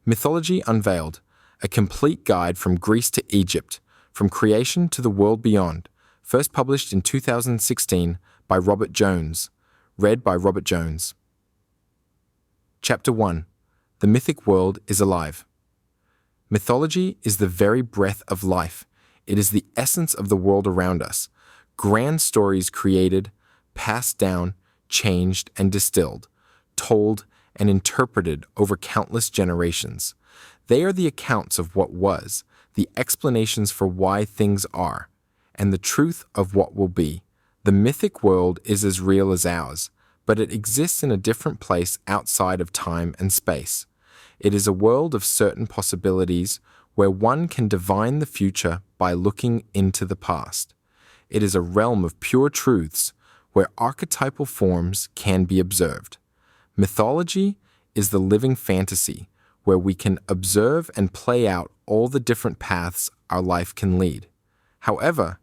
Mythology Unveiled, a complete guide from Greece to Egypt, from creation to the world beyond, first published in 2016 by Robert Jones, read by Robert Jones. Chapter 1. The Mythic World is Alive. Mythology is the very breath of life. It is the essence of the world around us. Grand stories created, passed down, changed and distilled, told and interpreted over countless generations. They are the accounts of what was, the explanations for why things are, and the truth of what will be. The mythic world is as real as ours, but it exists in a different place outside of time and space. It is a world of certain possibilities where one can divine the future by looking into the past. It is a realm of pure truths where archetypal forms can be observed. Mythology is the living fantasy where we can observe and play out all the different paths our life can lead. However,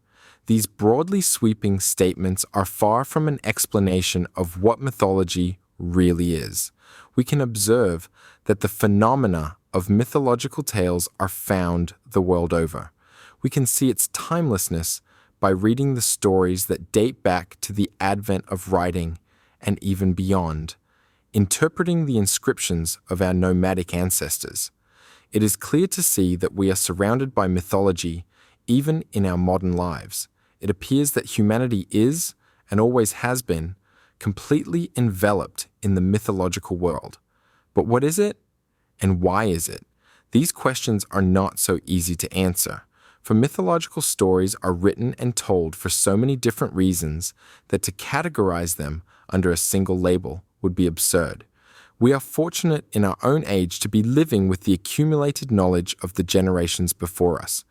these broadly sweeping statements are far from an explanation of what mythology really is. We can observe that the phenomena of mythological tales are found the world over. We can see its timelessness by reading the stories that date back to the advent of writing and even beyond, interpreting the inscriptions of our nomadic ancestors. It is clear to see that we are surrounded by mythology even in our modern lives. It appears that humanity is, and always has been, completely enveloped in the mythological world. But what is it? And why is it? These questions are not so easy to answer, for mythological stories are written and told for so many different reasons that to categorize them under a single label would be absurd. We are fortunate in our own age to be living with the accumulated knowledge of the generations before us.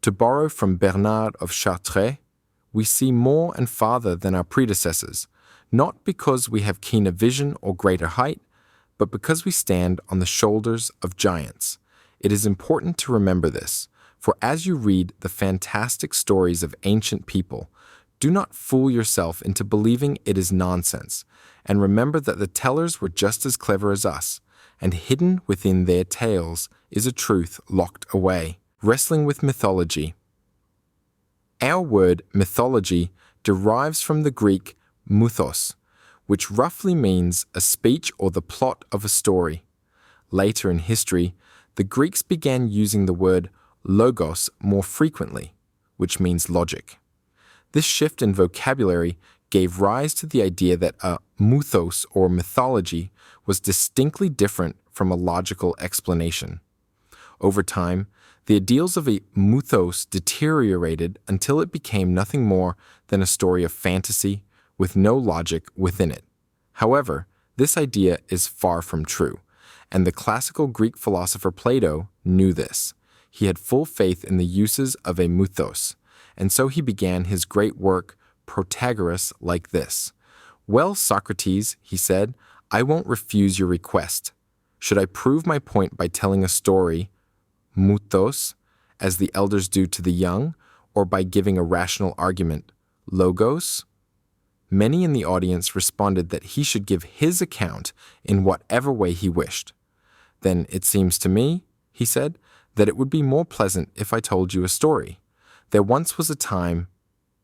To borrow from Bernard of Chartres, we see more and farther than our predecessors, not because we have keener vision or greater height, but because we stand on the shoulders of giants. It is important to remember this, for as you read the fantastic stories of ancient people, do not fool yourself into believing it is nonsense, and remember that the tellers were just as clever as us, and hidden within their tales is a truth locked away. Wrestling with mythology. Our word mythology derives from the Greek mythos, which roughly means a speech or the plot of a story. Later in history, the Greeks began using the word logos more frequently, which means logic. This shift in vocabulary gave rise to the idea that a mythos or mythology was distinctly different from a logical explanation. Over time, the ideals of a mythos deteriorated until it became nothing more than a story of fantasy with no logic within it. However, this idea is far from true, and the classical Greek philosopher Plato knew this. He had full faith in the uses of a mythos, and so he began his great work, Protagoras, like this. "Well, Socrates," he said, "I won't refuse your request. Should I prove my point by telling a story, mythos, as the elders do to the young, or by giving a rational argument, logos?" Many in the audience responded that he should give his account in whatever way he wished. "Then it seems to me," he said, "that it would be more pleasant if I told you a story. There once was a time."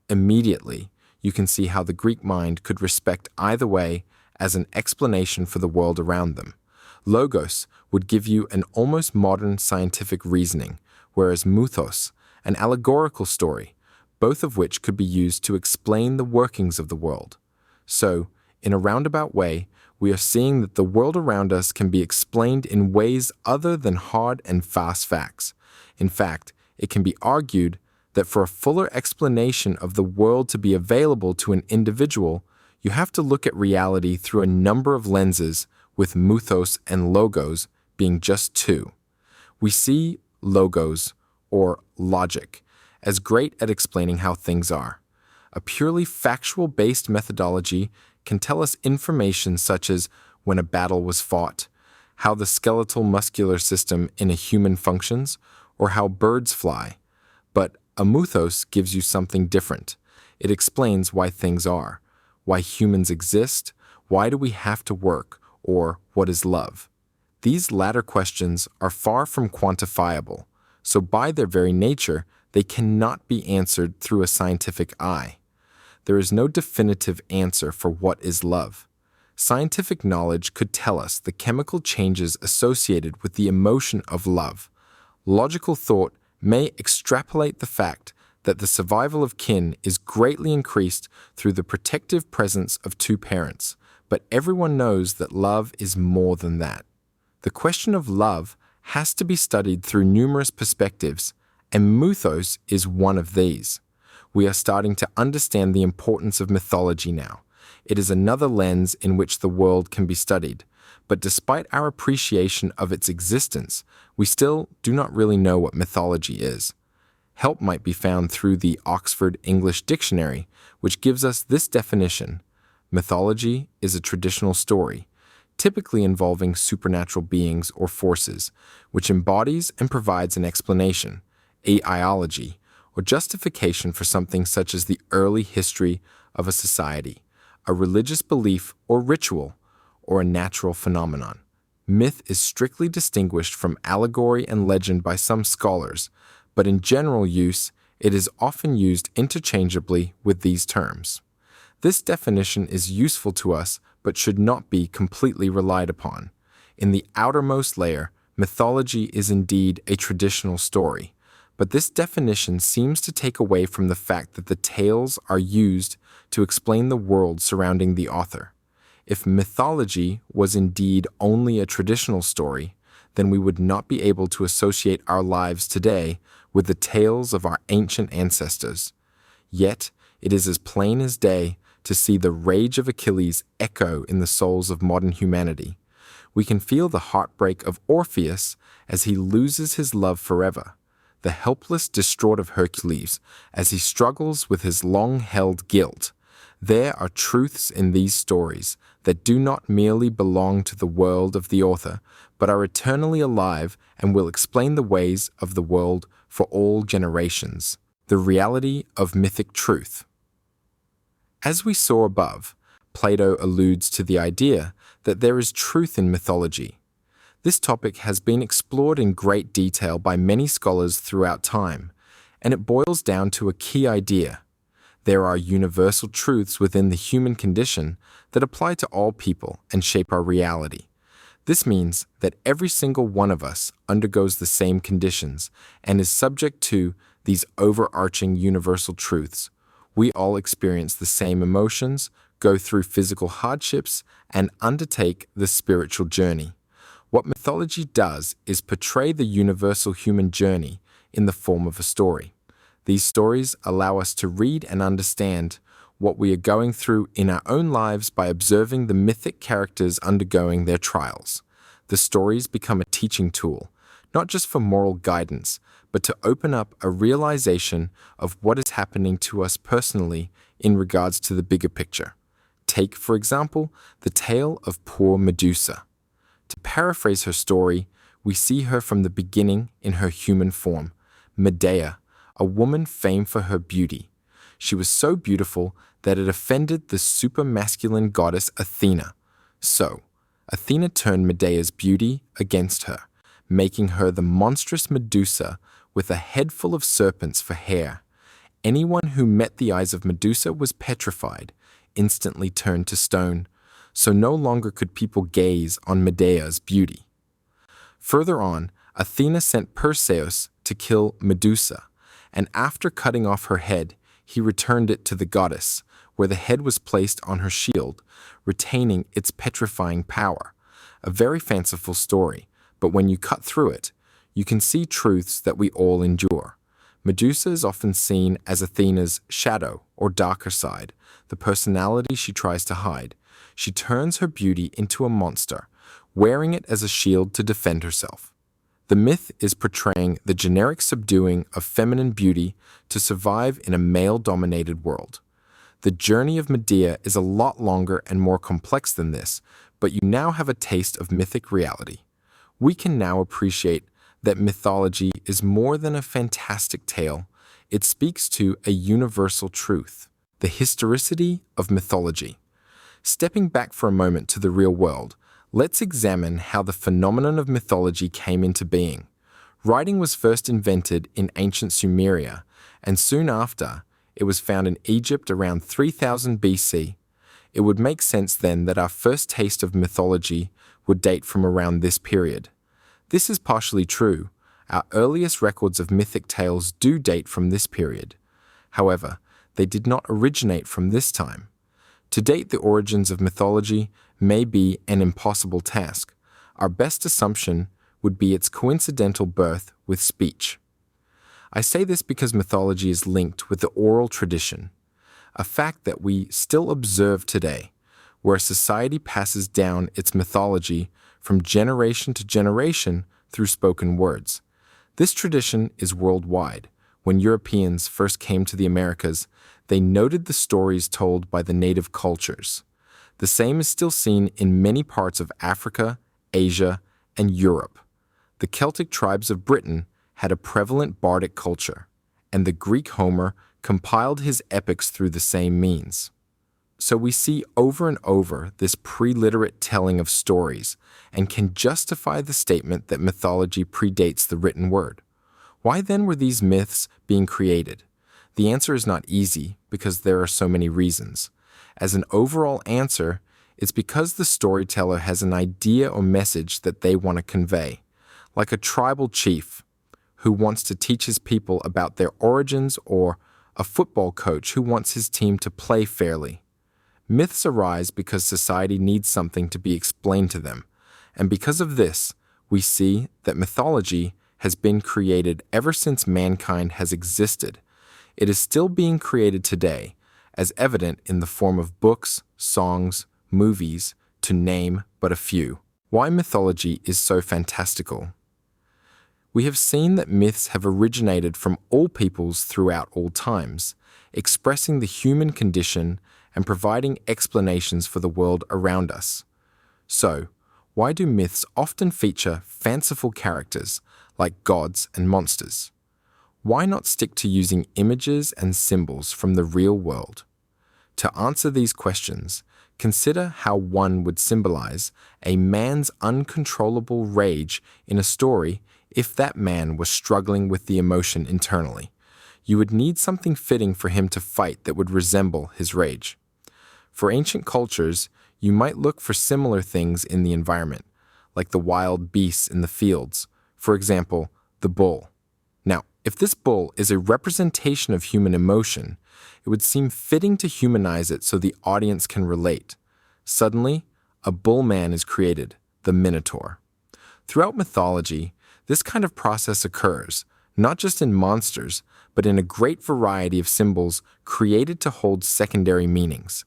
Immediately, you can see how the Greek mind could respect either way as an explanation for the world around them. Logos would give you an almost modern scientific reasoning, whereas mythos, an allegorical story, both of which could be used to explain the workings of the world. So, in a roundabout way, we are seeing that the world around us can be explained in ways other than hard and fast facts. In fact, it can be argued that for a fuller explanation of the world to be available to an individual, you have to look at reality through a number of lenses, with mythos and logos being just two. We see logos, or logic, as great at explaining how things are. A purely factual-based methodology can tell us information such as when a battle was fought, how the skeletal muscular system in a human functions, or how birds fly. But a mythos gives you something different. It explains why things are, why humans exist, why do we have to work, or what is love. These latter questions are far from quantifiable, so by their very nature, they cannot be answered through a scientific eye. There is no definitive answer for what is love. Scientific knowledge could tell us the chemical changes associated with the emotion of love. Logical thought may extrapolate the fact that the survival of kin is greatly increased through the protective presence of two parents, but everyone knows that love is more than that. The question of love has to be studied through numerous perspectives, and mythos is one of these. We are starting to understand the importance of mythology now. It is another lens in which the world can be studied, but despite our appreciation of its existence, we still do not really know what mythology is. Help might be found through the Oxford English Dictionary, which gives us this definition. Mythology is a traditional story, typically involving supernatural beings or forces, which embodies and provides an explanation, ideology, or justification for something such as the early history of a society, a religious belief or ritual, or a natural phenomenon. Myth is strictly distinguished from allegory and legend by some scholars, but in general use, it is often used interchangeably with these terms. This definition is useful to us, but should not be completely relied upon. In the outermost layer, mythology is indeed a traditional story, but this definition seems to take away from the fact that the tales are used to explain the world surrounding the author. If mythology was indeed only a traditional story, then we would not be able to associate our lives today with the tales of our ancient ancestors. Yet, it is as plain as day to see the rage of Achilles echo in the souls of modern humanity. We can feel the heartbreak of Orpheus as he loses his love forever, the helpless distraught of Hercules as he struggles with his long-held guilt. There are truths in these stories that do not merely belong to the world of the author, but are eternally alive and will explain the ways of the world for all generations. The reality of mythic truth. As we saw above, Plato alludes to the idea that there is truth in mythology. This topic has been explored in great detail by many scholars throughout time, and it boils down to a key idea. There are universal truths within the human condition that apply to all people and shape our reality. This means that every single one of us undergoes the same conditions and is subject to these overarching universal truths. We all experience the same emotions, go through physical hardships, and undertake the spiritual journey. What mythology does is portray the universal human journey in the form of a story. These stories allow us to read and understand what we are going through in our own lives by observing the mythic characters undergoing their trials. The stories become a teaching tool, not just for moral guidance, but to open up a realization of what is happening to us personally in regards to the bigger picture. Take, for example, the tale of poor Medusa. To paraphrase her story, we see her from the beginning in her human form, Medea, a woman famed for her beauty. She was so beautiful that it offended the super-masculine goddess Athena. So, Athena turned Medea's beauty against her, making her the monstrous Medusa with a head full of serpents for hair. Anyone who met the eyes of Medusa was petrified, instantly turned to stone, so no longer could people gaze on Medea's beauty. Further on, Athena sent Perseus to kill Medusa, and after cutting off her head, he returned it to the goddess, where the head was placed on her shield, retaining its petrifying power. A very fanciful story, but when you cut through it, you can see truths that we all endure. Medusa is often seen as Athena's shadow or darker side, the personality she tries to hide. She turns her beauty into a monster, wearing it as a shield to defend herself. The myth is portraying the generic subduing of feminine beauty to survive in a male-dominated world. The journey of Medea is a lot longer and more complex than this, but you now have a taste of mythic reality. We can now appreciate that mythology is more than a fantastic tale. It speaks to a universal truth, the historicity of mythology. Stepping back for a moment to the real world, Let's examine how the phenomenon of mythology came into being. Writing was first invented in ancient Sumeria, and soon after, it was found in Egypt around 3000 BC. It would make sense then that our first taste of mythology would date from around this period. This is partially true. Our earliest records of mythic tales do date from this period. However, they did not originate from this time. To date the origins of mythology may be an impossible task. Our best assumption would be its coincidental birth with speech. I say this because mythology is linked with the oral tradition, a fact that we still observe today, where a society passes down its mythology from generation to generation through spoken words. This tradition is worldwide. When Europeans first came to the Americas, they noted the stories told by the native cultures. The same is still seen in many parts of Africa, Asia, and Europe. The Celtic tribes of Britain had a prevalent bardic culture, and the Greek Homer compiled his epics through the same means. So we see over and over this pre-literate telling of stories and can justify the statement that mythology predates the written word. Why then were these myths being created? The answer is not easy because there are so many reasons. As an overall answer, it's because the storyteller has an idea or message that they want to convey, like a tribal chief who wants to teach his people about their origins or a football coach who wants his team to play fairly. Myths arise because society needs something to be explained to them, and because of this, we see that mythology has been created ever since mankind has existed. It is still being created today, as evident in the form of books, songs, movies, to name but a few. Why mythology is so fantastical? We have seen that myths have originated from all peoples throughout all times, expressing the human condition and providing explanations for the world around us. So, why do myths often feature fanciful characters like gods and monsters? Why not stick to using images and symbols from the real world? To answer these questions, consider how one would symbolize a man's uncontrollable rage in a story if that man was struggling with the emotion internally. You would need something fitting for him to fight that would resemble his rage. For ancient cultures, you might look for similar things in the environment, like the wild beasts in the fields, for example, the bull. Now, if this bull is a representation of human emotion, it would seem fitting to humanize it so the audience can relate. Suddenly, a bull man is created, the Minotaur. Throughout mythology, this kind of process occurs, not just in monsters, but in a great variety of symbols created to hold secondary meanings.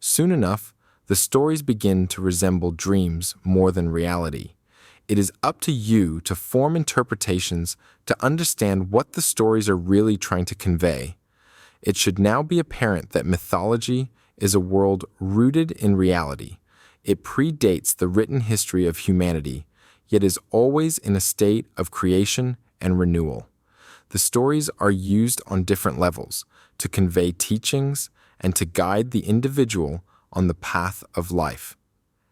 Soon enough, the stories begin to resemble dreams more than reality. It is up to you to form interpretations to understand what the stories are really trying to convey. It should now be apparent that mythology is a world rooted in reality. It predates the written history of humanity, yet is always in a state of creation and renewal. The stories are used on different levels to convey teachings and to guide the individual on the path of life.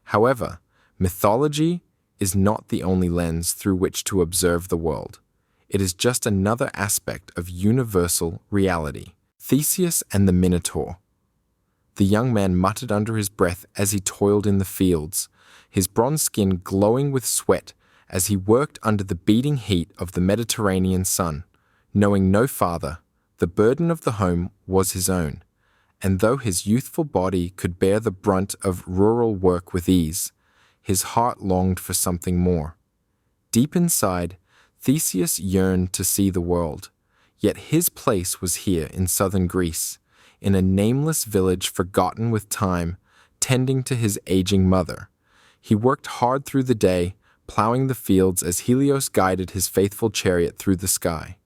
However, mythology is not the only lens through which to observe the world. It is just another aspect of universal reality. Theseus and the Minotaur. The young man muttered under his breath as he toiled in the fields, his bronze skin glowing with sweat as he worked under the beating heat of the Mediterranean sun. Knowing no father, the burden of the home was his own, and though his youthful body could bear the brunt of rural work with ease, his heart longed for something more. Deep inside, Theseus yearned to see the world, yet his place was here in southern Greece, in a nameless village forgotten with time, tending to his aging mother. He worked hard through the day, plowing the fields as Helios guided his faithful chariot through the sky.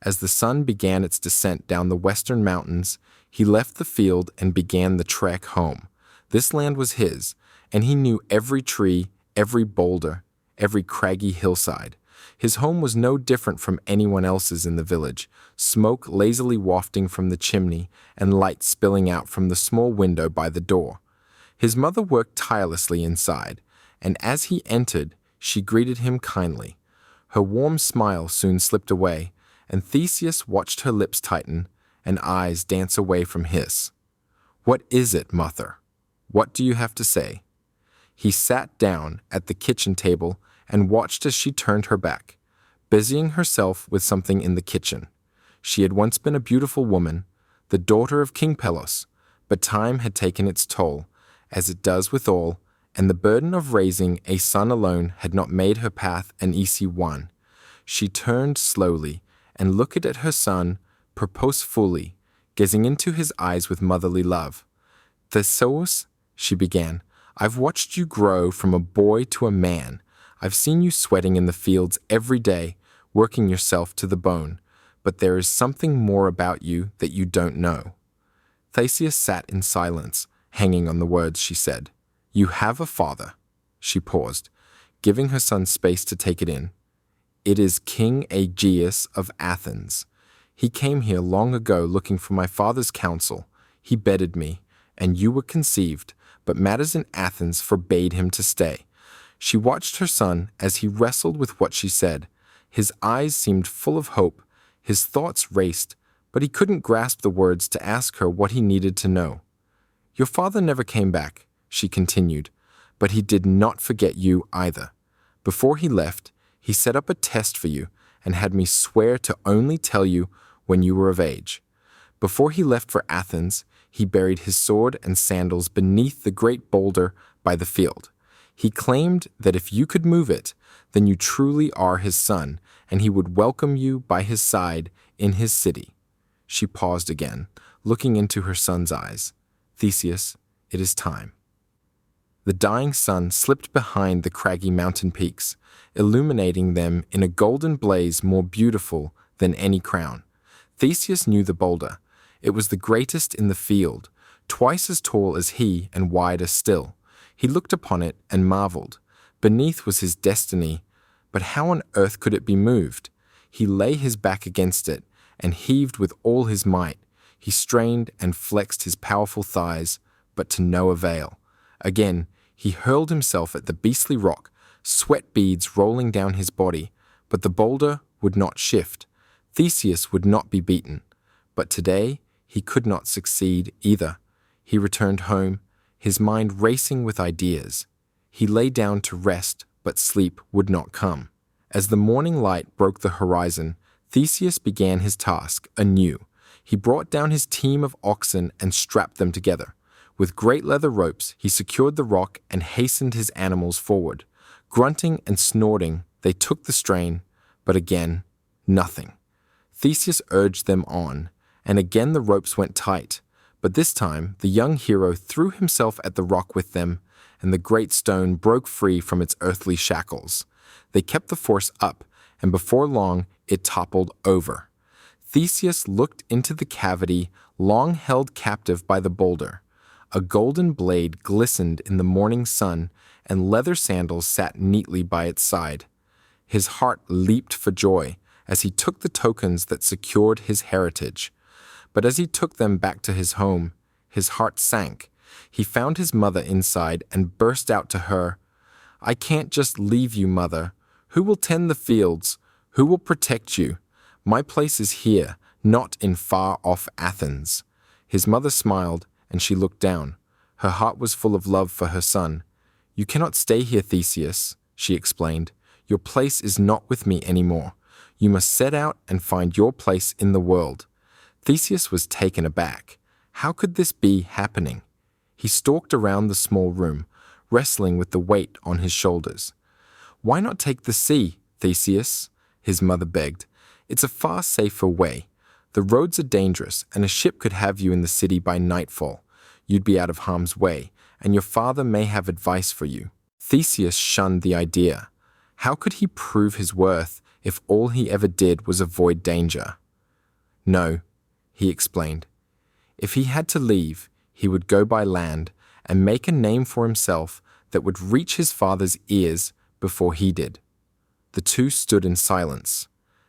As the sun began its descent down the western mountains, he left the field and began the trek home. This land was his, and he knew every tree, every boulder, every craggy hillside. His home was no different from anyone else's in the village, smoke lazily wafting from the chimney and light spilling out from the small window by the door. His mother worked tirelessly inside, and as he entered, she greeted him kindly. Her warm smile soon slipped away, and Theseus watched her lips tighten and eyes dance away from his. "What is it, mother? What do you have to say?" He sat down at the kitchen table and watched as she turned her back, busying herself with something in the kitchen. She had once been a beautiful woman, the daughter of King Pelos, but time had taken its toll, as it does with all, and the burden of raising a son alone had not made her path an easy one. She turned slowly and looked at her son purposefully, gazing into his eyes with motherly love. "Theseus," she began, "I've watched you grow from a boy to a man. I've seen you sweating in the fields every day, working yourself to the bone, but there is something more about you that you don't know." Theseus sat in silence, hanging on the words she said. "You have a father." She paused, giving her son space to take it in. "It is King Aegeus of Athens. He came here long ago looking for my father's counsel. He bedded me, and you were conceived, but matters in Athens forbade him to stay." She watched her son as he wrestled with what she said. His eyes seemed full of hope, his thoughts raced, but he couldn't grasp the words to ask her what he needed to know. "Your father never came back," she continued, "but he did not forget you either. Before he left, he set up a test for you and had me swear to only tell you when you were of age. Before he left for Athens, he buried his sword and sandals beneath the great boulder by the field. He claimed that if you could move it, then you truly are his son, and he would welcome you by his side in his city." She paused again, looking into her son's eyes. "Theseus, it is time." The dying sun slipped behind the craggy mountain peaks, illuminating them in a golden blaze more beautiful than any crown. Theseus knew the boulder. It was the greatest in the field, twice as tall as he and wider still. He looked upon it and marveled. Beneath was his destiny, but how on earth could it be moved? He lay his back against it and heaved with all his might. He strained and flexed his powerful thighs, but to no avail. Again, he hurled himself at the beastly rock, sweat beads rolling down his body, but the boulder would not shift. Theseus would not be beaten. But today, he could not succeed either. He returned home, his mind racing with ideas. He lay down to rest, but sleep would not come. As the morning light broke the horizon, Theseus began his task anew. He brought down his team of oxen and strapped them together. With great leather ropes, he secured the rock and hastened his animals forward. Grunting and snorting, they took the strain, but again, nothing. Theseus urged them on, and again the ropes went tight. But this time, the young hero threw himself at the rock with them, and the great stone broke free from its earthly shackles. They kept the force up, and before long, it toppled over. Theseus looked into the cavity long held captive by the boulder. A golden blade glistened in the morning sun, and leather sandals sat neatly by its side. His heart leaped for joy as he took the tokens that secured his heritage. But as he took them back to his home, his heart sank. He found his mother inside and burst out to her, "I can't just leave you, mother. Who will tend the fields? Who will protect you? My place is here, not in far-off Athens." His mother smiled, and she looked down. Her heart was full of love for her son. "You cannot stay here, Theseus," she explained. "Your place is not with me anymore. You must set out and find your place in the world." Theseus was taken aback. How could this be happening? He stalked around the small room, wrestling with the weight on his shoulders. "Why not take the sea, Theseus?" his mother begged. "It's a far safer way. The roads are dangerous, and a ship could have you in the city by nightfall. You'd be out of harm's way, and your father may have advice for you." Theseus shunned the idea. How could he prove his worth if all he ever did was avoid danger? "No," he explained. If he had to leave, he would go by land and make a name for himself that would reach his father's ears before he did. The two stood in silence.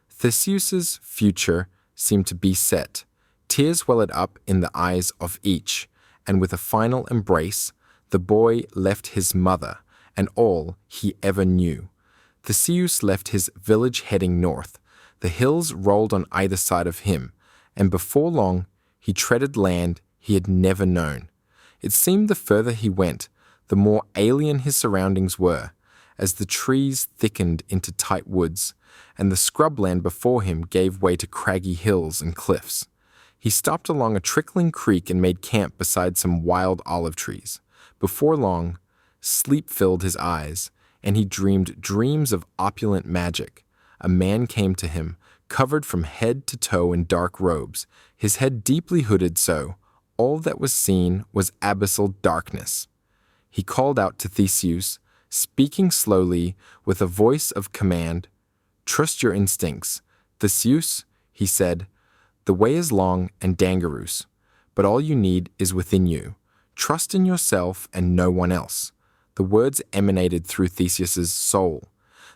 Theseus's future seemed to be set. Tears welled up in the eyes of each, and with a final embrace, the boy left his mother and all he ever knew. Theseus left his village heading north. The hills rolled on either side of him, and before long he treaded land he had never known. It seemed the further he went, the more alien his surroundings were, as the trees thickened into tight woods, and the scrubland before him gave way to craggy hills and cliffs. He stopped along a trickling creek and made camp beside some wild olive trees. Before long, sleep filled his eyes, and he dreamed dreams of opulent magic. A man came to him, covered from head to toe in dark robes, his head deeply hooded so all that was seen was abyssal darkness. He called out to Theseus, speaking slowly with a voice of command. "Trust your instincts. Theseus," he said, "the way is long and dangerous, but all you need is within you. Trust in yourself and no one else." The words emanated through Theseus's soul.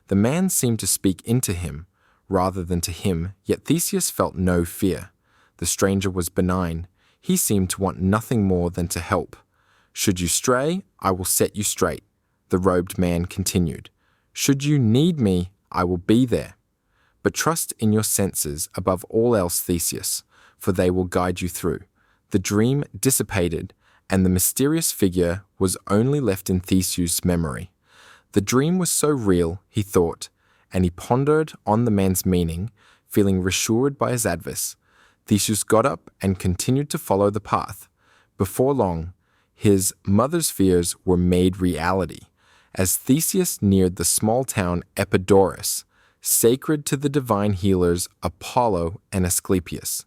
The man seemed to speak into him, rather than to him, yet Theseus felt no fear. The stranger was benign. He seemed to want nothing more than to help. "Should you stray, I will set you straight," the robed man continued. "Should you need me, I will be there. But trust in your senses above all else, Theseus, for they will guide you through." The dream dissipated, and the mysterious figure was only left in Theseus' memory. The dream was so real, he thought, and he pondered on the man's meaning, feeling reassured by his advice. Theseus got up and continued to follow the path. Before long, his mother's fears were made reality. As Theseus neared the small town Epidaurus, sacred to the divine healers Apollo and Asclepius,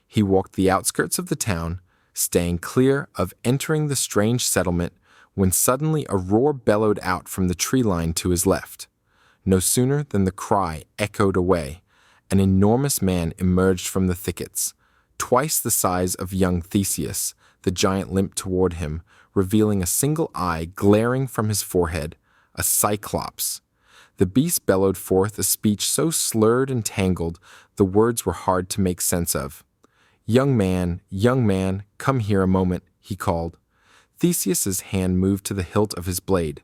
he walked the outskirts of the town, staying clear of entering the strange settlement, when suddenly a roar bellowed out from the tree line to his left. No sooner than the cry echoed away, an enormous man emerged from the thickets. Twice the size of young Theseus, the giant limped toward him, revealing a single eye glaring from his forehead, a cyclops. The beast bellowed forth a speech so slurred and tangled, the words were hard to make sense of. young man, come here a moment," he called. Theseus's hand moved to the hilt of his blade,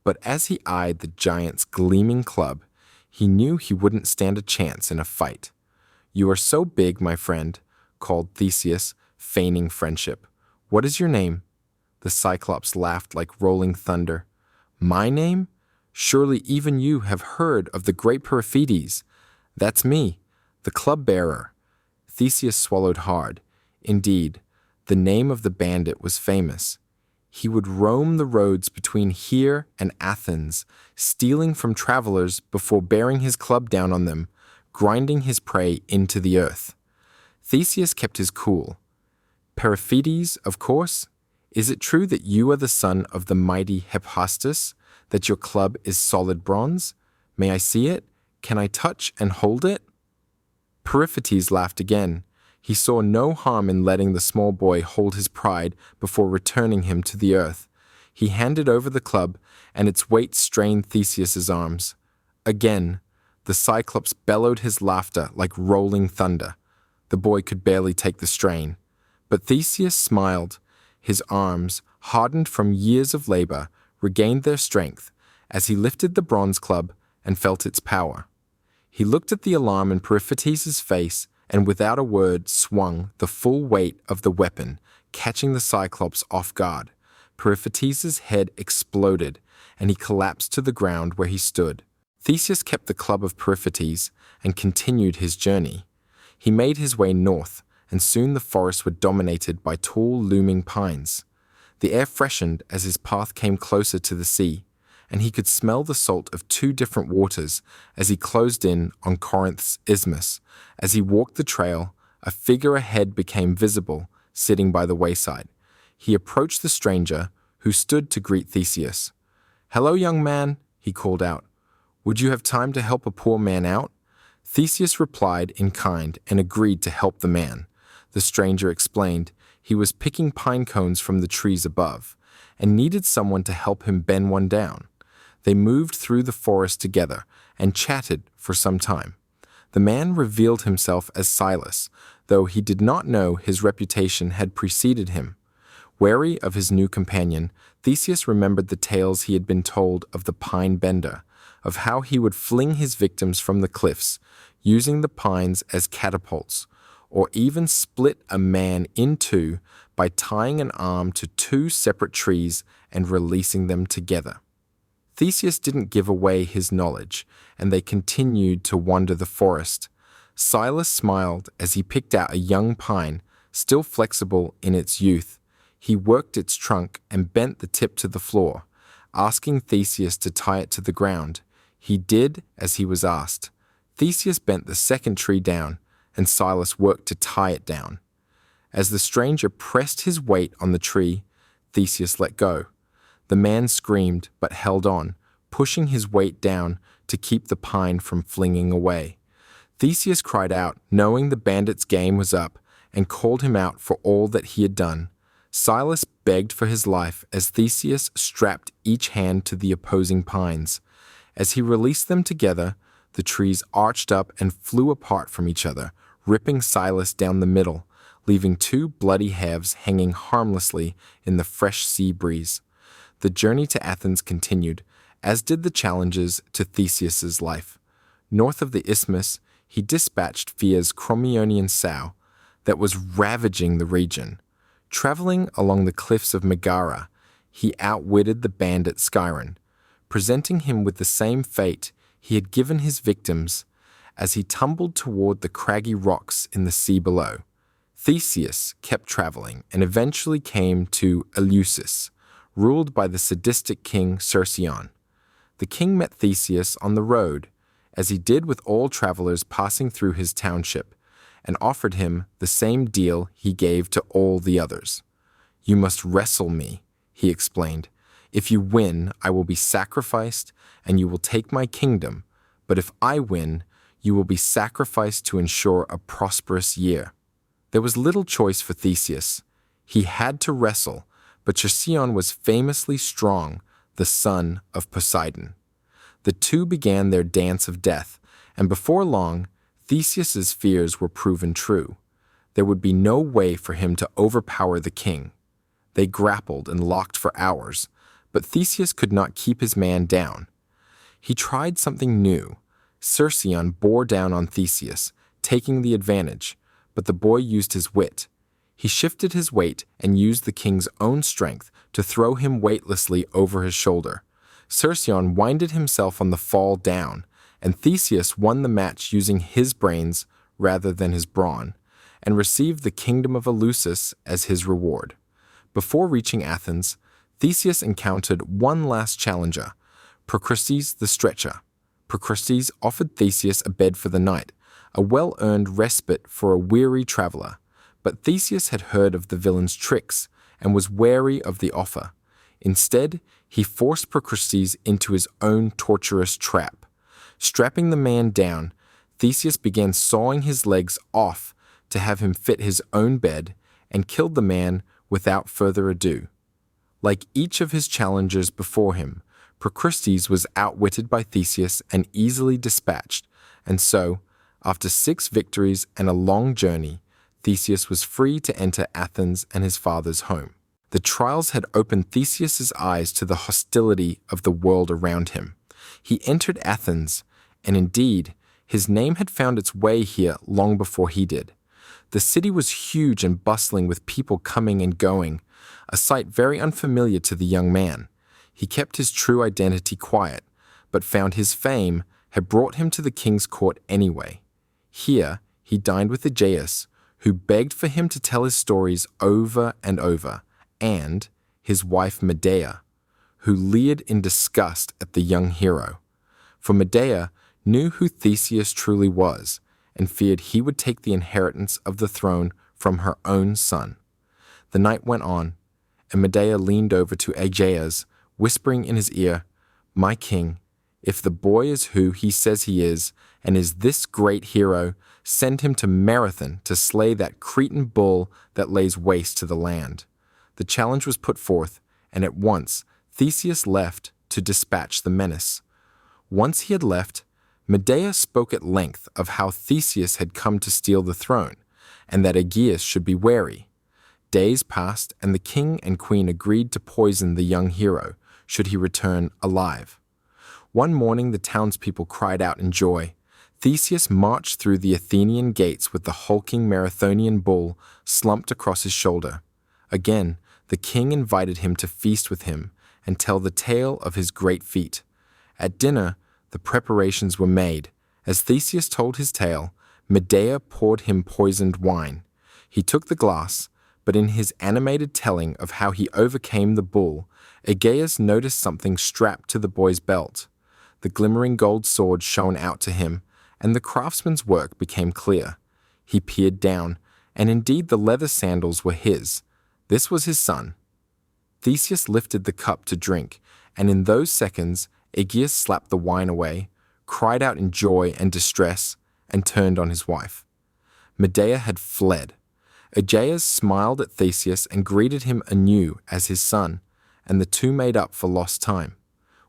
but as he eyed the giant's gleaming club, he knew he wouldn't stand a chance in a fight. "You are so big, my friend," called Theseus, feigning friendship. "What is your name?" The Cyclops laughed like rolling thunder. "My name? Surely even you have heard of the great Periphetes. That's me, the club bearer." Theseus swallowed hard. Indeed, the name of the bandit was famous. He would roam the roads between here and Athens, stealing from travelers before bearing his club down on them, grinding his prey into the earth. Theseus kept his cool. "Periphetes, of course. Is it true that you are the son of the mighty Hephaestus, that your club is solid bronze? May I see it? Can I touch and hold it?" Periphetes laughed again. He saw no harm in letting the small boy hold his pride before returning him to the earth. He handed over the club, and its weight strained Theseus's arms. Again, the Cyclops bellowed his laughter like rolling thunder. The boy could barely take the strain. But Theseus smiled. His arms, hardened from years of labor, regained their strength as he lifted the bronze club and felt its power. He looked at the alarm in Periphetes' face and without a word swung the full weight of the weapon, catching the Cyclops off guard. Periphetes' head exploded, and he collapsed to the ground where he stood. Theseus kept the club of Periphetes and continued his journey. He made his way north, and soon the forests were dominated by tall, looming pines. The air freshened as his path came closer to the sea, and he could smell the salt of two different waters as he closed in on Corinth's isthmus. As he walked the trail, a figure ahead became visible, sitting by the wayside. He approached the stranger, who stood to greet Theseus. "Hello, young man," he called out. "Would you have time to help a poor man out?" Theseus replied in kind and agreed to help the man. The stranger explained he was picking pine cones from the trees above and needed someone to help him bend one down. They moved through the forest together and chatted for some time. The man revealed himself as Silas, though he did not know his reputation had preceded him. Wary of his new companion, Theseus remembered the tales he had been told of the pine bender, of how he would fling his victims from the cliffs, using the pines as catapults, or even split a man in two by tying an arm to two separate trees and releasing them together. Theseus didn't give away his knowledge, and they continued to wander the forest. Silas smiled as he picked out a young pine, still flexible in its youth. He worked its trunk and bent the tip to the floor, asking Theseus to tie it to the ground. He did as he was asked. Theseus bent the second tree down, and Silas worked to tie it down. As the stranger pressed his weight on the tree, Theseus let go. The man screamed but held on, pushing his weight down to keep the pine from flinging away. Theseus cried out, knowing the bandit's game was up, and called him out for all that he had done. Silas begged for his life as Theseus strapped each hand to the opposing pines. As he released them together, the trees arched up and flew apart from each other, ripping Silas down the middle, leaving two bloody halves hanging harmlessly in the fresh sea breeze. The journey to Athens continued, as did the challenges to Theseus's life. North of the isthmus, he dispatched Phea's Crommyonian sow that was ravaging the region. Traveling along the cliffs of Megara, he outwitted the bandit Scyron, presenting him with the same fate he had given his victims as he tumbled toward the craggy rocks in the sea below. Theseus kept traveling and eventually came to Eleusis, ruled by the sadistic king Cercyon. The king met Theseus on the road, as he did with all travelers passing through his township, and offered him the same deal he gave to all the others. "You must wrestle me," he explained. "If you win, I will be sacrificed, and you will take my kingdom. But if I win, you will be sacrificed to ensure a prosperous year." There was little choice for Theseus. He had to wrestle, but Cercyon was famously strong, the son of Poseidon. The two began their dance of death, and before long, Theseus's fears were proven true. There would be no way for him to overpower the king. They grappled and locked for hours, but Theseus could not keep his man down. He tried something new. Cercyon bore down on Theseus, taking the advantage, but the boy used his wit. He shifted his weight and used the king's own strength to throw him weightlessly over his shoulder. Cercyon winded himself on the fall down, and Theseus won the match using his brains rather than his brawn, and received the kingdom of Eleusis as his reward. Before reaching Athens, Theseus encountered one last challenger, Procrustes the Stretcher. Procrustes offered Theseus a bed for the night, a well-earned respite for a weary traveler, but Theseus had heard of the villain's tricks and was wary of the offer. Instead, he forced Procrustes into his own torturous trap. Strapping the man down, Theseus began sawing his legs off to have him fit his own bed, and killed the man without further ado. Like each of his challengers before him, Procrustes was outwitted by Theseus and easily dispatched, and so, after 6 victories and a long journey, Theseus was free to enter Athens and his father's home. The trials had opened Theseus's eyes to the hostility of the world around him. He entered Athens, and indeed, his name had found its way here long before he did. The city was huge and bustling with people coming and going, a sight very unfamiliar to the young man. He kept his true identity quiet, but found his fame had brought him to the king's court anyway. Here, he dined with Aegeus, who begged for him to tell his stories over and over, and his wife Medea, who leered in disgust at the young hero. For Medea knew who Theseus truly was, and feared he would take the inheritance of the throne from her own son. The night went on, and Medea leaned over to Aegeus, whispering in his ear, "My king, if the boy is who he says he is, and is this great hero, send him to Marathon to slay that Cretan bull that lays waste to the land." The challenge was put forth, and at once Theseus left to dispatch the menace. Once he had left, Medea spoke at length of how Theseus had come to steal the throne, and that Aegeus should be wary. Days passed, and the king and queen agreed to poison the young hero should he return alive. One morning the townspeople cried out in joy. Theseus marched through the Athenian gates with the hulking Marathonian bull slumped across his shoulder. Again, the king invited him to feast with him and tell the tale of his great feat. At dinner, the preparations were made. As Theseus told his tale, Medea poured him poisoned wine. He took the glass, but in his animated telling of how he overcame the bull, Aegeus noticed something strapped to the boy's belt. The glimmering gold sword shone out to him, and the craftsman's work became clear. He peered down, and indeed the leather sandals were his. This was his son. Theseus lifted the cup to drink, and in those seconds Aegeus slapped the wine away, cried out in joy and distress, and turned on his wife. Medea had fled. Aegeus smiled at Theseus and greeted him anew as his son, and the two made up for lost time.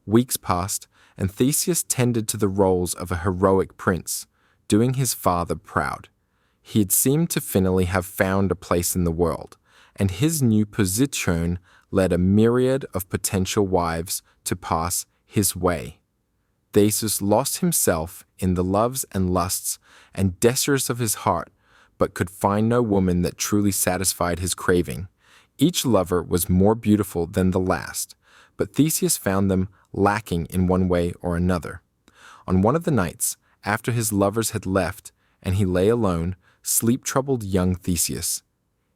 Weeks passed, and Theseus tended to the roles of a heroic prince, doing his father proud. He had seemed to finally have found a place in the world, and his new position led a myriad of potential wives to pass his way. Theseus lost himself in the loves and lusts and desires of his heart, but could find no woman that truly satisfied his craving. Each lover was more beautiful than the last, but Theseus found them lacking in one way or another. On one of the nights, after his lovers had left and he lay alone, sleep troubled young Theseus.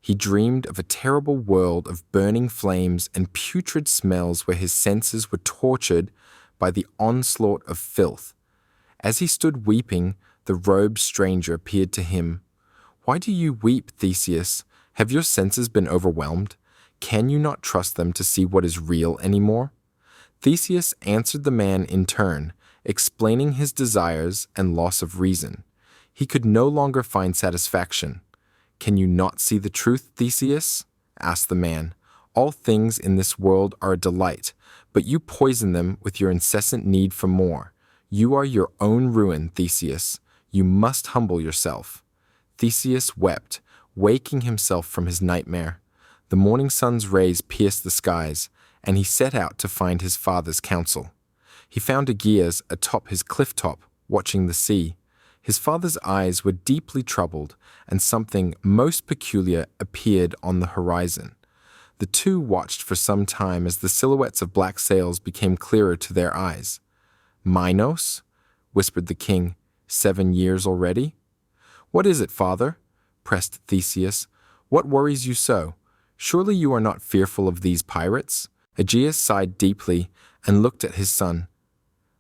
He dreamed of a terrible world of burning flames and putrid smells where his senses were tortured by the onslaught of filth. As he stood weeping, the robed stranger appeared to him. "Why do you weep, Theseus? Have your senses been overwhelmed? Can you not trust them to see what is real anymore?" Theseus answered the man in turn, explaining his desires and loss of reason. He could no longer find satisfaction. "Can you not see the truth, Theseus?" asked the man. "All things in this world are a delight, but you poison them with your incessant need for more. You are your own ruin, Theseus. You must humble yourself." Theseus wept, waking himself from his nightmare. The morning sun's rays pierced the skies, and he set out to find his father's counsel. He found Aegeus atop his cliff top, watching the sea. His father's eyes were deeply troubled, and something most peculiar appeared on the horizon. The two watched for some time as the silhouettes of black sails became clearer to their eyes. "Minos?" whispered the king. 7 years already?" "What is it, father?" pressed Theseus. "What worries you so? Surely you are not fearful of these pirates?" Aegeus sighed deeply and looked at his son.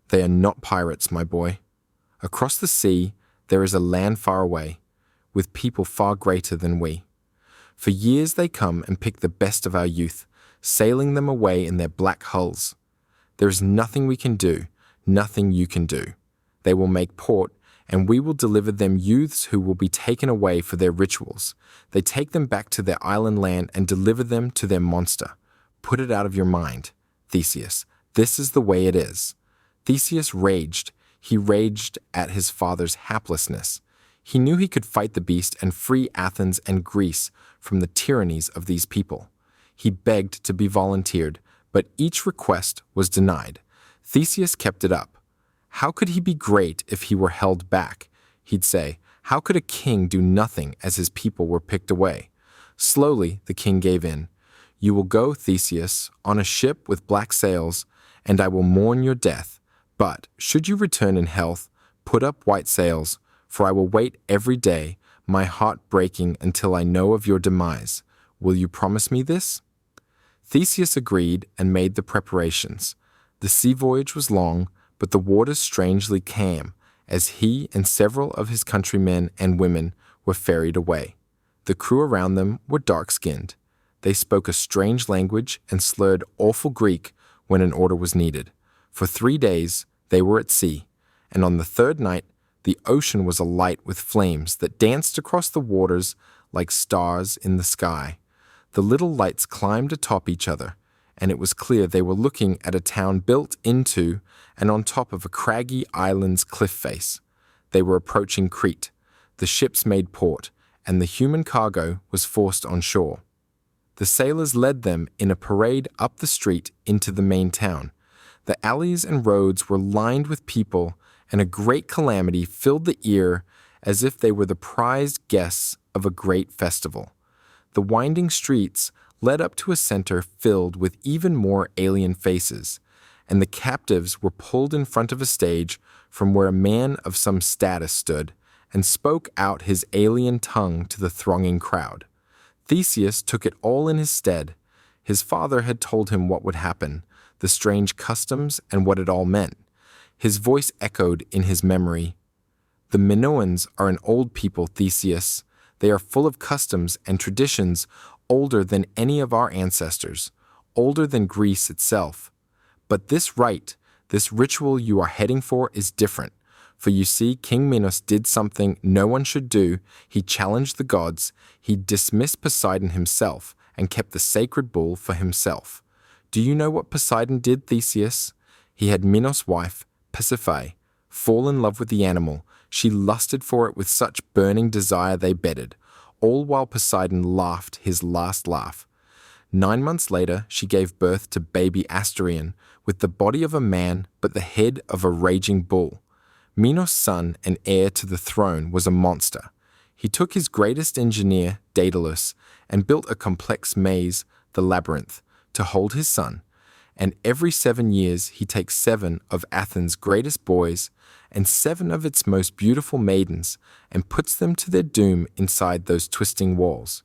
"They are not pirates, my boy. Across the sea, there is a land far away, with people far greater than we. For years they come and pick the best of our youth, sailing them away in their black hulls. There is nothing we can do, nothing you can do. They will make port, and we will deliver them youths who will be taken away for their rituals. They take them back to their island land and deliver them to their monster. Put it out of your mind, Theseus. This is the way it is." Theseus raged. He raged at his father's haplessness. He knew he could fight the beast and free Athens and Greece from the tyrannies of these people. He begged to be volunteered, but each request was denied. Theseus kept it up. How could he be great if he were held back? He'd say, how could a king do nothing as his people were picked away? Slowly, the king gave in. "You will go, Theseus, on a ship with black sails, and I will mourn your death. But, should you return in health, put up white sails, for I will wait every day, my heart breaking until I know of your demise. Will you promise me this?" Theseus agreed and made the preparations. The sea voyage was long, but the waters strangely calm, as he and several of his countrymen and women were ferried away. The crew around them were dark-skinned. They spoke a strange language and slurred awful Greek when an order was needed. For 3 days, they were at sea, and on the third night, the ocean was alight with flames that danced across the waters like stars in the sky. The little lights climbed atop each other, and it was clear they were looking at a town built into and on top of a craggy island's cliff face. They were approaching Crete. The ships made port, and the human cargo was forced on shore. The sailors led them in a parade up the street into the main town. The alleys and roads were lined with people, and a great calamity filled the ear as if they were the prized guests of a great festival. The winding streets led up to a center filled with even more alien faces, and the captives were pulled in front of a stage from where a man of some status stood and spoke out his alien tongue to the thronging crowd. Theseus took it all in his stead. His father had told him what would happen, the strange customs and what it all meant. His voice echoed in his memory. The Minoans are an old people, Theseus. They are full of customs and traditions older than any of our ancestors, older than Greece itself. But this rite, this ritual you are heading for is different. For you see, King Minos did something no one should do. He challenged the gods. He dismissed Poseidon himself and kept the sacred bull for himself. Do you know what Poseidon did, Theseus? He had Minos' wife, Pasiphae, fall in love with the animal. She lusted for it with such burning desire they bedded, all while Poseidon laughed his last laugh. 9 months later, she gave birth to baby Asterion, with the body of a man but the head of a raging bull. Minos' son and heir to the throne was a monster. He took his greatest engineer, Daedalus, and built a complex maze, the labyrinth, to hold his son. And every 7 years he takes 7 of Athens' greatest boys and 7 of its most beautiful maidens and puts them to their doom inside those twisting walls.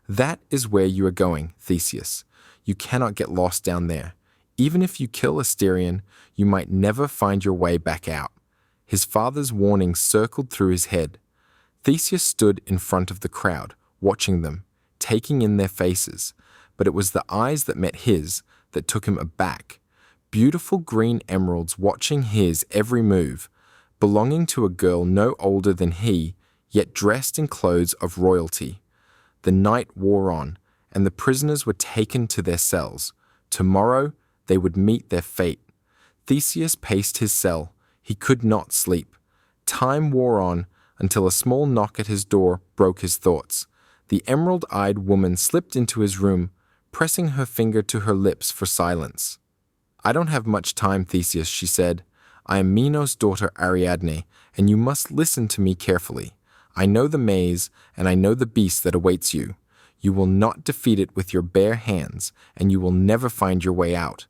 That is where you are going, Theseus. You cannot get lost down there. Even if you kill Asterion, you might never find your way back out. His father's warning circled through his head. Theseus stood in front of the crowd, watching them, taking in their faces, but it was the eyes that met his that took him aback. Beautiful green emeralds watching his every move, belonging to a girl no older than he, yet dressed in clothes of royalty. The night wore on, and the prisoners were taken to their cells. Tomorrow they would meet their fate. Theseus paced his cell. He could not sleep. Time wore on until a small knock at his door broke his thoughts. The emerald-eyed woman slipped into his room, pressing her finger to her lips for silence. "I don't have much time, Theseus," she said. "I am Minos' daughter Ariadne, and you must listen to me carefully. I know the maze, and I know the beast that awaits you. You will not defeat it with your bare hands, and you will never find your way out.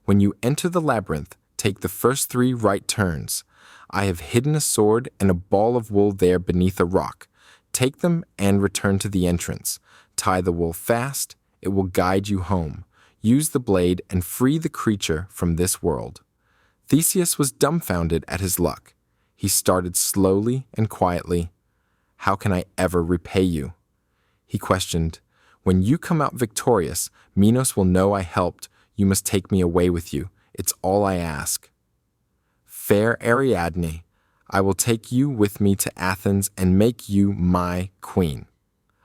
When you enter the labyrinth, take the first 3 right turns. I have hidden a sword and a ball of wool there beneath a rock. Take them and return to the entrance. Tie the wool fast. It will guide you home. Use the blade and free the creature from this world." Theseus was dumbfounded at his luck. He started slowly and quietly. "How can I ever repay you?" He questioned. "When you come out victorious, Minos will know I helped. You must take me away with you. It's all I ask." "Fair Ariadne, I will take you with me to Athens and make you my queen."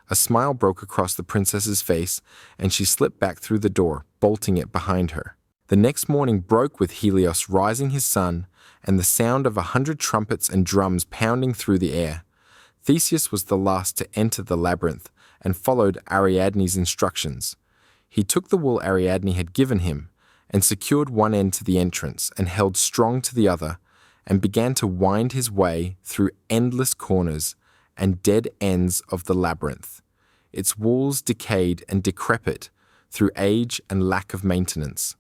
A smile broke across the princess's face, and she slipped back through the door, bolting it behind her. The next morning broke with Helios rising his sun, and the sound of 100 trumpets and drums pounding through the air. Theseus was the last to enter the labyrinth, and followed Ariadne's instructions. He took the wool Ariadne had given him, and secured one end to the entrance, and held strong to the other, and began to wind his way through endless corners and dead ends of the labyrinth. Its walls decayed and decrepit through age and lack of maintenance.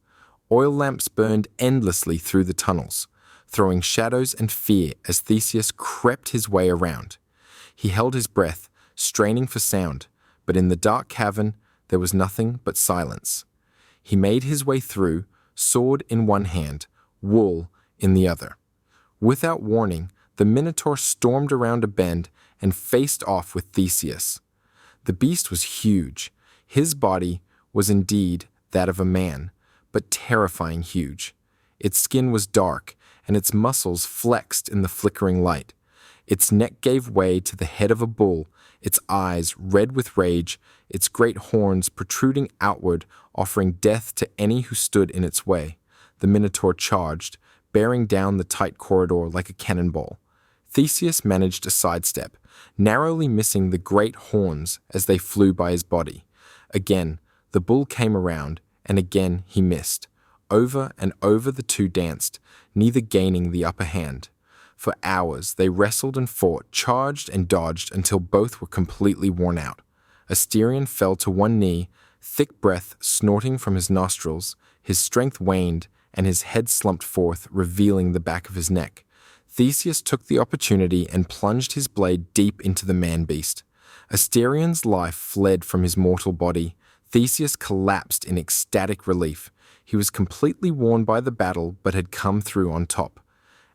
Oil lamps burned endlessly through the tunnels, throwing shadows and fear as Theseus crept his way around. He held his breath, straining for sound, but in the dark cavern there was nothing but silence. He made his way through, sword in one hand, wool in the other. Without warning, the Minotaur stormed around a bend and faced off with Theseus. The beast was huge. His body was indeed that of a man, but terrifying huge. Its skin was dark, and its muscles flexed in the flickering light. Its neck gave way to the head of a bull, its eyes red with rage, its great horns protruding outward, offering death to any who stood in its way. The Minotaur charged, bearing down the tight corridor like a cannonball. Theseus managed a sidestep, narrowly missing the great horns as they flew by his body. Again, The bull came around, and again he missed. Over and over the two danced, neither gaining the upper hand. For hours they wrestled and fought, charged and dodged until both were completely worn out. Asterion fell to one knee, thick breath snorting from his nostrils. His strength waned, and his head slumped forth, revealing the back of his neck. Theseus took the opportunity and plunged his blade deep into the man-beast. Asterion's life fled from his mortal body. Theseus collapsed in ecstatic relief. He was completely worn by the battle, but had come through on top.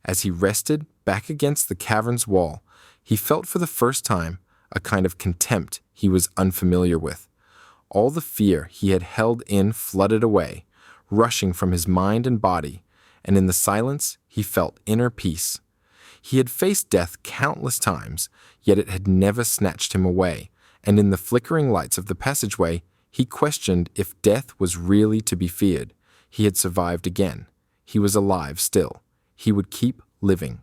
As he rested back against the cavern's wall, he felt for the first time a kind of contempt he was unfamiliar with. All the fear he had held in flooded away, rushing from his mind and body, and in the silence he felt inner peace. He had faced death countless times, yet it had never snatched him away, and in the flickering lights of the passageway, he questioned if death was really to be feared. He had survived again. He was alive still. He would keep living.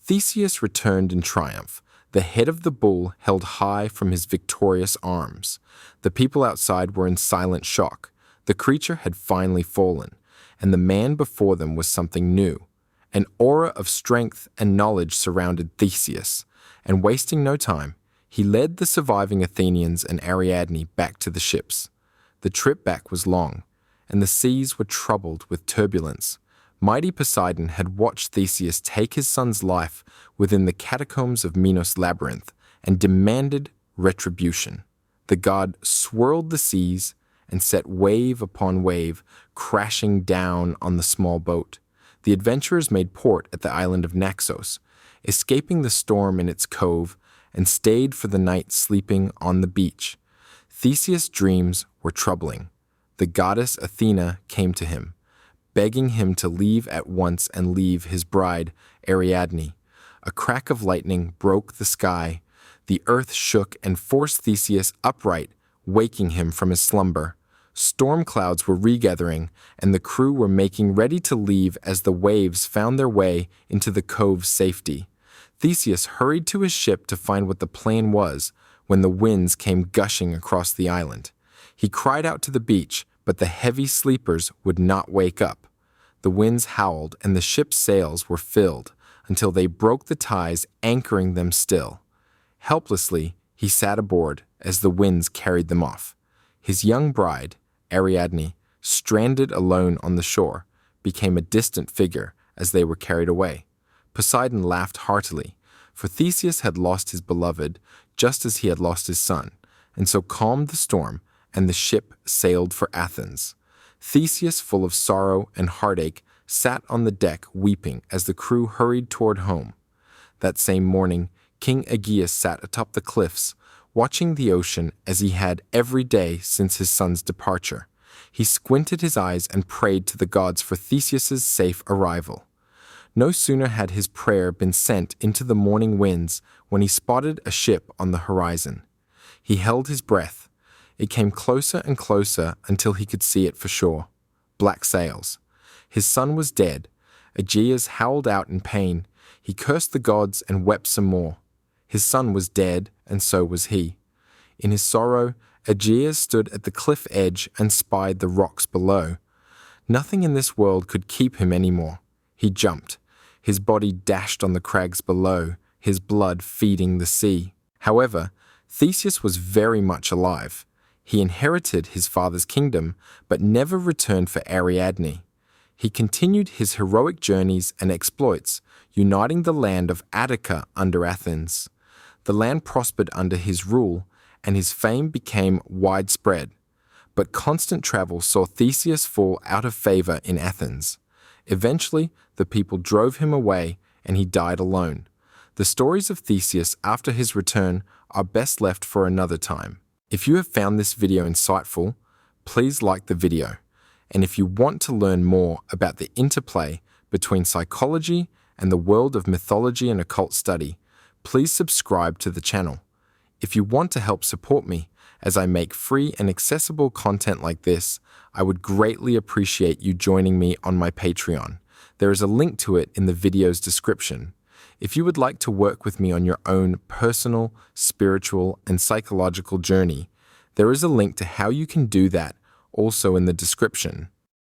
Theseus returned in triumph, the head of the bull held high from his victorious arms. The people outside were in silent shock. The creature had finally fallen, and the man before them was something new. An aura of strength and knowledge surrounded Theseus, and wasting no time, he led the surviving Athenians and Ariadne back to the ships. The trip back was long, and the seas were troubled with turbulence. Mighty Poseidon had watched Theseus take his son's life within the catacombs of Minos' labyrinth and demanded retribution. The god swirled the seas and set wave upon wave crashing down on the small boat. The adventurers made port at the island of Naxos, escaping the storm in its cove, and stayed for the night sleeping on the beach. Theseus' dreams were troubling. The goddess Athena came to him, begging him to leave at once and leave his bride, Ariadne. A crack of lightning broke the sky. The earth shook and forced Theseus upright, waking him from his slumber. Storm clouds were regathering, and the crew were making ready to leave as the waves found their way into the cove's safety. Theseus hurried to his ship to find what the plan was when the winds came gushing across the island. He cried out to the beach, but the heavy sleepers would not wake up. The winds howled, and the ship's sails were filled until they broke the ties, anchoring them still. Helplessly, he sat aboard as the winds carried them off. His young bride, Ariadne, stranded alone on the shore, became a distant figure as they were carried away. Poseidon laughed heartily, for Theseus had lost his beloved just as he had lost his son, and so calmed the storm, and the ship sailed for Athens. Theseus, full of sorrow and heartache, sat on the deck weeping as the crew hurried toward home. That same morning, King Aegeus sat atop the cliffs, watching the ocean as he had every day since his son's departure. He squinted his eyes and prayed to the gods for Theseus's safe arrival. No sooner had his prayer been sent into the morning winds when he spotted a ship on the horizon. He held his breath. It came closer and closer until he could see it for sure. Black sails. His son was dead. Aegeus howled out in pain. He cursed the gods and wept some more. His son was dead, and so was he. In his sorrow, Aegeus stood at the cliff edge and spied the rocks below. Nothing in this world could keep him anymore. He jumped. His body dashed on the crags below, his blood feeding the sea. However, Theseus was very much alive. He inherited his father's kingdom, but never returned for Ariadne. He continued his heroic journeys and exploits, uniting the land of Attica under Athens. The land prospered under his rule, and his fame became widespread. But constant travel saw Theseus fall out of favor in Athens. Eventually, the people drove him away, and he died alone. The stories of Theseus after his return are best left for another time. If you have found this video insightful, please like the video. And if you want to learn more about the interplay between psychology and the world of mythology and occult study, please subscribe to the channel. If you want to help support me as I make free and accessible content like this, I would greatly appreciate you joining me on my Patreon. There is a link to it in the video's description. If you would like to work with me on your own personal, spiritual, and psychological journey, There is a link to how you can do that also in the description.